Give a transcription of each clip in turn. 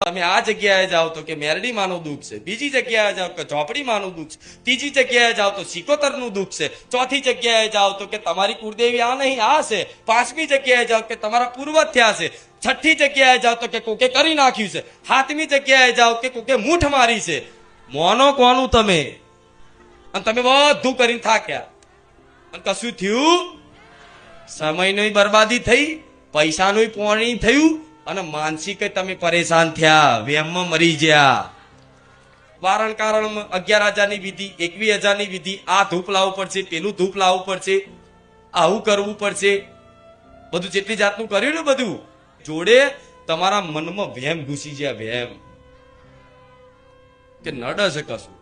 તમે આ જગ્યાએ જાઓ તો કે મેરડી માનું દુઃખ છે, બીજી જગ્યાએ જાઓ કે ઝોપડી માનું દુઃખ છે, ત્રીજી જગ્યાએ જાઓ તો સિકોતરનું દુઃખ છે, ચોથી જગ્યાએ જાઓ તો કે તમારી કુળદેવી આ નહીં આ છે, પાંચમી જગ્યાએ જાઓ કે તમારા પૂર્વજ થયા છે, છઠ્ઠી જગ્યાએ જાઓ તો કે કોકે કરી નાખ્યું છે, સાતમી જગ્યાએ જાઓ કે કોકે મૂઠ મારી છે. મોનો કોનું તમે? અને તમે બધું કરીને થાક્યા અને કશું થયું? સમયની બરબાદી થઈ, પૈસાનું પોણી થયું અને માનસિક તમે પરેશાન થયા, વેમમાં મરી ગયા. વારણ કારણ 11,000ની વિધિ, 21,000ની વિધિ, આ ધૂપ લાવવું પડશે, પેલું ધૂપ લાવવું પડશે, આવું કરવું પડશે, બધું જેટલી જાતનું કર્યું ને બધું જોડે તમારા મનમાં વેમ ઘૂસી ગયા. વેમ કે નડે છે કશું.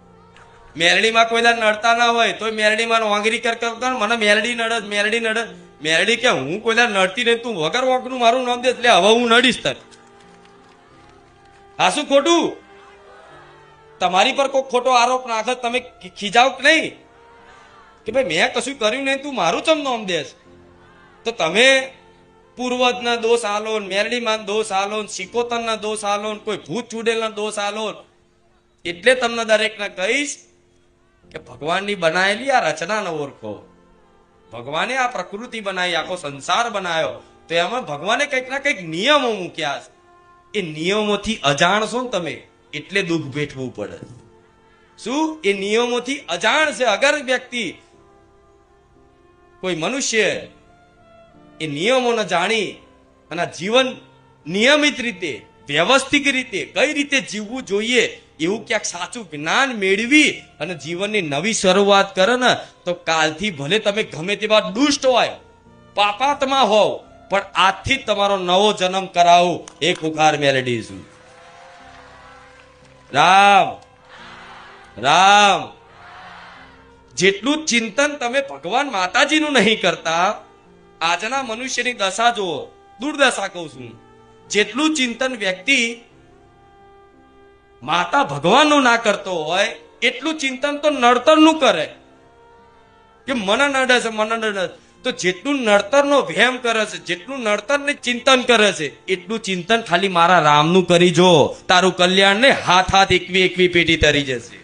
મેરડીમાં કોઈ નડતા ના હોય તો મેરડીમાં વાંગરી કર મને મેરડી નડે, મેરડી નડે. મેરડી કે હું કોઈ નડતી નહીં, તું વગર વાંકનું મારું નામ દે એટલે હવે હું નડીશ તને. હા શું ખોટું? તમારી પર કોઈ ખોટો આરોપ નાખે તમે ખીજાવ કે નહીં કે ભાઈ મેં કશું કર્યું નહીં, તું મારું ચમ નામ દેશ? તો તમે પૂર્વજના દોષ આલો, મેરડીમાં દોષ આલો, સિકોતરના દોષ આલો, કોઈ ભૂત ચૂડેલના દોષ આલો. એટલે તમને દરેકને કહીશ કે ભગવાનની બનાવેલી આ રચનાને ઓળખો. ભગવાને આ પ્રકૃતિ બનાવી, આખો સંસાર બનાવ્યો, તો એમાં ભગવાને કંઈક ના કંઈક નિયમો મૂક્યા છે. એ નિયમોથી અજાણ છો ને તમે એટલે દુઃખ વેઠવું પડે. શું? એ નિયમોથી અજાણ છે. અગર વ્યક્તિ કોઈ મનુષ્ય એ નિયમોને જાણી અને જીવન નિયમિત રીતે વ્યવસ્થિત રીતે કઈ રીતે જીવવું જોઈએ એવું ક્યાંક સાચું જ્ઞાન મેળવી અને જીવનની નવી શરૂઆત કરે ને તો કાલથી ભલે તમે ગમે તેવા દુષ્ટ હોય, પાપાત્મા હોવ, પણ આજથી તમારો નવો જન્મ કરાવો. એ કુખાર મેલડી છું. રામ રામ. જેટલું ચિંતન તમે ભગવાન માતાજીનું નહીં કરતા, આજના મનુષ્યની દશા જુઓ, દુર્દશા કહું છું. જેટલું ચિંતન વ્યક્તિ માતા ભગવાનનું ના કરતો હોય એટલું ચિંતન તો નડતરનું કરે કે મને નડે છે, મને નડે. તો જેટલું નડતરનો વહેમ કરે છે, જેટલું નડતરને ચિંતન કરે છે, એટલું ચિંતન ખાલી મારા રામનું કરી જો, તારું કલ્યાણ ને હાથ હાથ એકવી એકવી પેટી તરી જશે.